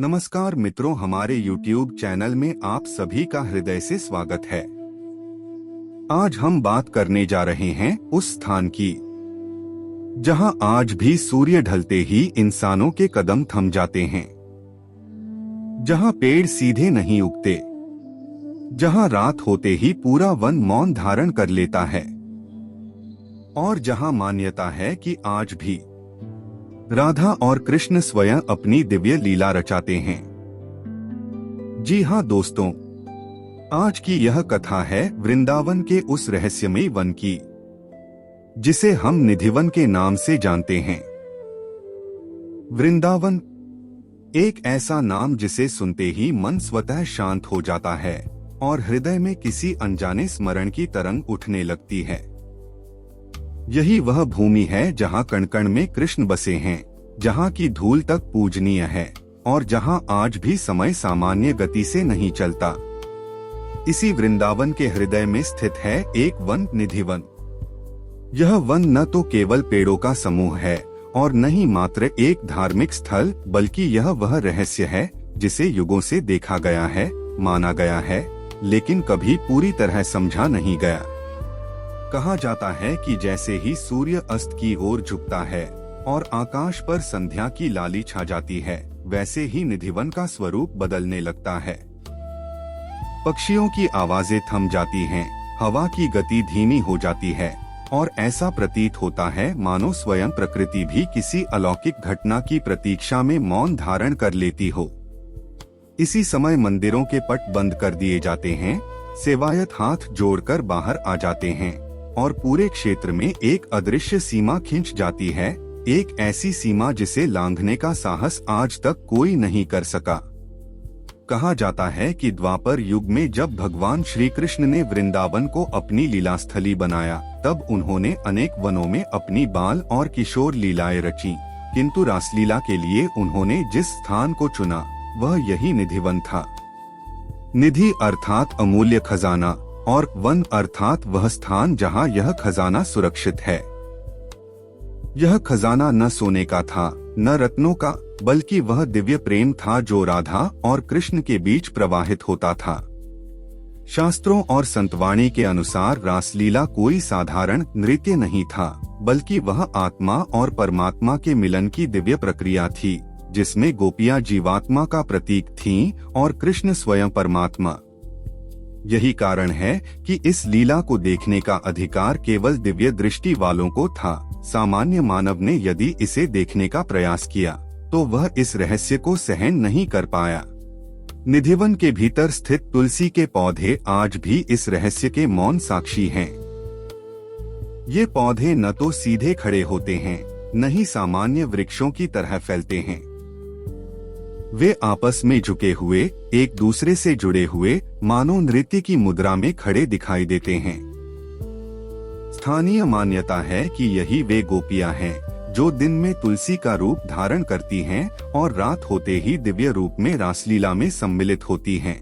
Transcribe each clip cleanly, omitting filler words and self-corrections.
नमस्कार मित्रों, हमारे YouTube चैनल में आप सभी का हृदय से स्वागत है। आज हम बात करने जा रहे हैं उस स्थान की जहां आज भी सूर्य ढलते ही इंसानों के कदम थम जाते हैं, जहां पेड़ सीधे नहीं उगते, जहां रात होते ही पूरा वन मौन धारण कर लेता है और जहां मान्यता है कि आज भी राधा और कृष्ण स्वयं अपनी दिव्य लीला रचाते हैं। जी हाँ दोस्तों, आज की यह कथा है वृंदावन के उस रहस्यमयी वन की जिसे हम निधिवन के नाम से जानते हैं। वृंदावन एक ऐसा नाम जिसे सुनते ही मन स्वतः शांत हो जाता है और हृदय में किसी अनजाने स्मरण की तरंग उठने लगती है। यही वह भूमि है जहां कण कण में कृष्ण बसे हैं, जहां की धूल तक पूजनीय है और जहां आज भी समय सामान्य गति से नहीं चलता। इसी वृंदावन के हृदय में स्थित है एक वन, निधिवन। यह वन न तो केवल पेड़ों का समूह है और न ही मात्र एक धार्मिक स्थल, बल्कि यह वह रहस्य है जिसे युगों से देखा गया है, माना गया है, लेकिन कभी पूरी तरह समझा नहीं गया। कहा जाता है कि जैसे ही सूर्य अस्त की ओर झुकता है और आकाश पर संध्या की लाली छा जाती है, वैसे ही निधिवन का स्वरूप बदलने लगता है। पक्षियों की आवाजें थम जाती हैं, हवा की गति धीमी हो जाती है और ऐसा प्रतीत होता है मानो स्वयं प्रकृति भी किसी अलौकिक घटना की प्रतीक्षा में मौन धारण कर लेती हो। इसी समय मंदिरों के पट बंद कर दिए जाते हैं, सेवायत हाथ जोड़कर बाहर आ जाते हैं और पूरे क्षेत्र में एक अदृश्य सीमा खिंच जाती है, एक ऐसी सीमा जिसे लांघने का साहस आज तक कोई नहीं कर सका। कहा जाता है कि द्वापर युग में जब भगवान श्री कृष्ण ने वृंदावन को अपनी लीलास्थली बनाया, तब उन्होंने अनेक वनों में अपनी बाल और किशोर लीलाएं रची, किंतु रासलीला के लिए उन्होंने जिस स्थान को चुना वह यही निधिवन था। निधि अर्थात अमूल्य खजाना और वन अर्थात वह स्थान जहां यह खजाना सुरक्षित है। यह खजाना न सोने का था, न रत्नों का, बल्कि वह दिव्य प्रेम था जो राधा और कृष्ण के बीच प्रवाहित होता था। शास्त्रों और संतवाणी के अनुसार रासलीला कोई साधारण नृत्य नहीं था, बल्कि वह आत्मा और परमात्मा के मिलन की दिव्य प्रक्रिया थी, जिसमें गोपियां जीवात्मा का प्रतीक थीं और कृष्ण स्वयं परमात्मा। यही कारण है कि इस लीला को देखने का अधिकार केवल दिव्य दृष्टि वालों को था। सामान्य मानव ने यदि इसे देखने का प्रयास किया तो वह इस रहस्य को सहन नहीं कर पाया। निधिवन के भीतर स्थित तुलसी के पौधे आज भी इस रहस्य के मौन साक्षी हैं। ये पौधे न तो सीधे खड़े होते हैं, न ही सामान्य वृक्षों की तरह फैलते हैं। वे आपस में झुके हुए, एक दूसरे से जुड़े हुए, मानो नृत्य की मुद्रा में खड़े दिखाई देते हैं। स्थानीय मान्यता है कि यही वे गोपियां हैं जो दिन में तुलसी का रूप धारण करती हैं और रात होते ही दिव्य रूप में रासलीला में सम्मिलित होती हैं।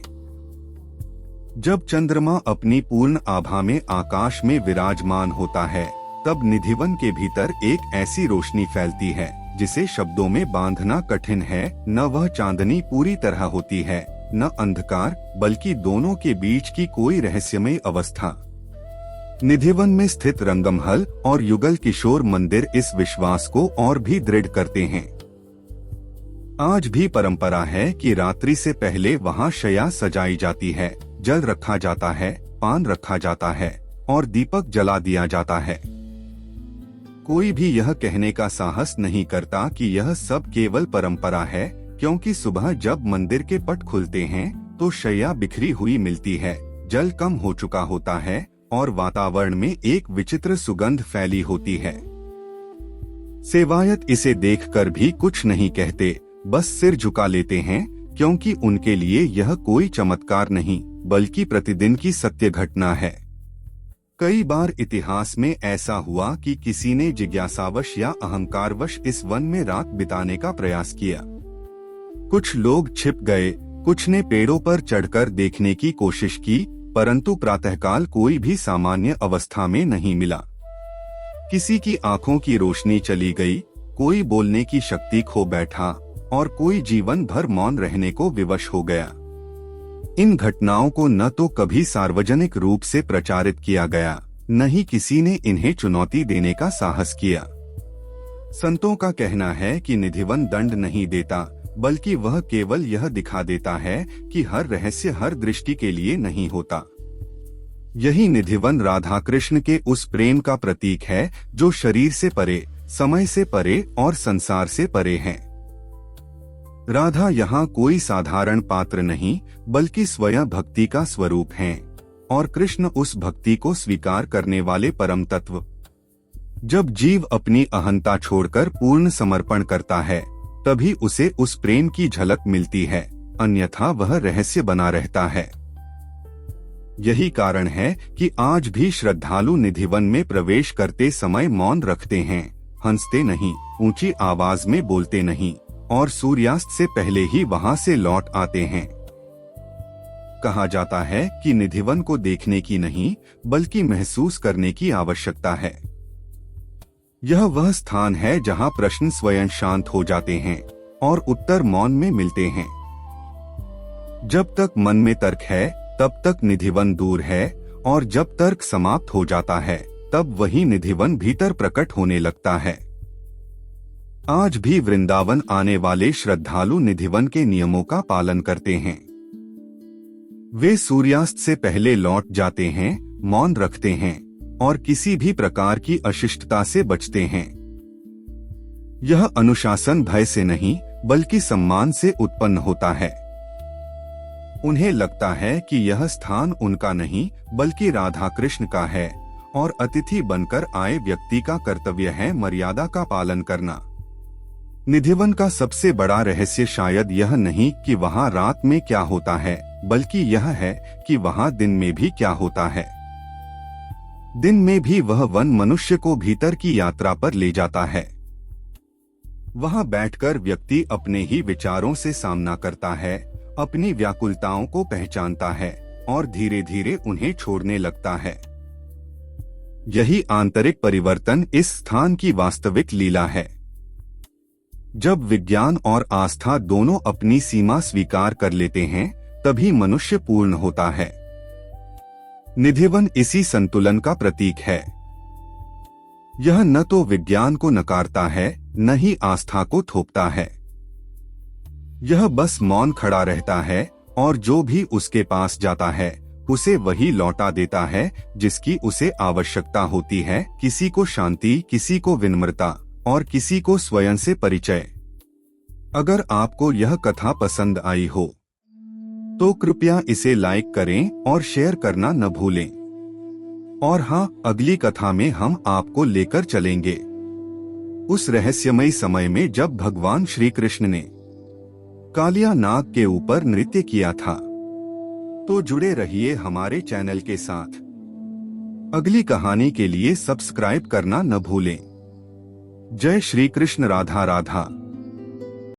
जब चंद्रमा अपनी पूर्ण आभा में आकाश में विराजमान होता है, तब निधिवन के भीतर एक ऐसी रोशनी फैलती है जिसे शब्दों में बांधना कठिन है। न वह चांदनी पूरी तरह होती है, न अंधकार, बल्कि दोनों के बीच की कोई रहस्यमय अवस्था। निधिवन में स्थित रंगमहल और युगल किशोर मंदिर इस विश्वास को और भी दृढ़ करते हैं। आज भी परंपरा है कि रात्रि से पहले वहां शैया सजाई जाती है, जल रखा जाता है, पान रखा जाता है और दीपक जला दिया जाता है। कोई भी यह कहने का साहस नहीं करता कि यह सब केवल परंपरा है, क्योंकि सुबह जब मंदिर के पट खुलते हैं तो शैया बिखरी हुई मिलती है, जल कम हो चुका होता है और वातावरण में एक विचित्र सुगंध फैली होती है। सेवायत इसे देखकर भी कुछ नहीं कहते, बस सिर झुका लेते हैं, क्योंकि उनके लिए यह कोई चमत्कार नहीं, बल्कि प्रतिदिन की सत्य घटना है। कई बार इतिहास में ऐसा हुआ कि किसी ने जिज्ञासावश या अहंकारवश इस वन में रात बिताने का प्रयास किया। कुछ लोग छिप गए, कुछ ने पेड़ों पर चढ़कर देखने की कोशिश की, परंतु प्रातःकाल कोई भी सामान्य अवस्था में नहीं मिला। किसी की आंखों की रोशनी चली गई, कोई बोलने की शक्ति खो बैठा और कोई जीवन भर मौन रहने को विवश हो गया। इन घटनाओं को न तो कभी सार्वजनिक रूप से प्रचारित किया गया, न ही किसी ने इन्हें चुनौती देने का साहस किया। संतों का कहना है कि निधिवन दंड नहीं देता, बल्कि वह केवल यह दिखा देता है कि हर रहस्य हर दृष्टि के लिए नहीं होता। यही निधिवन राधा कृष्ण के उस प्रेम का प्रतीक है जो शरीर से परे, समय से परे और संसार से परे है। राधा यहाँ कोई साधारण पात्र नहीं, बल्कि स्वयं भक्ति का स्वरूप हैं, और कृष्ण उस भक्ति को स्वीकार करने वाले परम तत्व। जब जीव अपनी अहंता छोड़कर पूर्ण समर्पण करता है, तभी उसे उस प्रेम की झलक मिलती है, अन्यथा वह रहस्य बना रहता है। यही कारण है कि आज भी श्रद्धालु निधिवन में प्रवेश करते समय मौन रखते हैं, हंसते नहीं, ऊंची आवाज में बोलते नहीं, और सूर्यास्त से पहले ही वहां से लौट आते हैं। कहा जाता है कि निधिवन को देखने की नहीं, बल्कि महसूस करने की आवश्यकता है। यह वह स्थान है जहां प्रश्न स्वयं शांत हो जाते हैं और उत्तर मौन में मिलते हैं। जब तक मन में तर्क है, तब तक निधिवन दूर है, और जब तर्क समाप्त हो जाता है, तब वही निधिवन भीतर प्रकट होने लगता है। आज भी वृंदावन आने वाले श्रद्धालु निधिवन के नियमों का पालन करते हैं। वे सूर्यास्त से पहले लौट जाते हैं, मौन रखते हैं और किसी भी प्रकार की अशिष्टता से बचते हैं। यह अनुशासन भय से नहीं, बल्कि सम्मान से उत्पन्न होता है। उन्हें लगता है कि यह स्थान उनका नहीं, बल्कि राधा कृष्ण का है, और अतिथि बनकर आए व्यक्ति का कर्तव्य है मर्यादा का पालन करना। निधिवन का सबसे बड़ा रहस्य शायद यह नहीं कि वहाँ रात में क्या होता है, बल्कि यह है कि वहाँ दिन में भी क्या होता है। दिन में भी वह वन मनुष्य को भीतर की यात्रा पर ले जाता है। वहाँ बैठकर व्यक्ति अपने ही विचारों से सामना करता है, अपनी व्याकुलताओं को पहचानता है और धीरे धीरे उन्हें छोड़ने लगता है। यही आंतरिक परिवर्तन इस स्थान की वास्तविक लीला है। जब विज्ञान और आस्था दोनों अपनी सीमा स्वीकार कर लेते हैं, तभी मनुष्य पूर्ण होता है। निधिवन इसी संतुलन का प्रतीक है। यह न तो विज्ञान को नकारता है, न ही आस्था को थोपता है। यह बस मौन खड़ा रहता है, और जो भी उसके पास जाता है, उसे वही लौटा देता है जिसकी उसे आवश्यकता होती है, किसी को शांति, किसी को विनम्रता और किसी को स्वयं से परिचय। अगर आपको यह कथा पसंद आई हो, तो कृपया इसे लाइक करें और शेयर करना न भूलें। और हाँ, अगली कथा में हम आपको लेकर चलेंगे उस रहस्यमयी समय में जब भगवान श्री कृष्ण ने कालिया नाग के ऊपर नृत्य किया था। तो जुड़े रहिए हमारे चैनल के साथ। अगली कहानी के लिए सब्सक्राइब करना न भूलें। जय श्री कृष्ण। राधा राधा।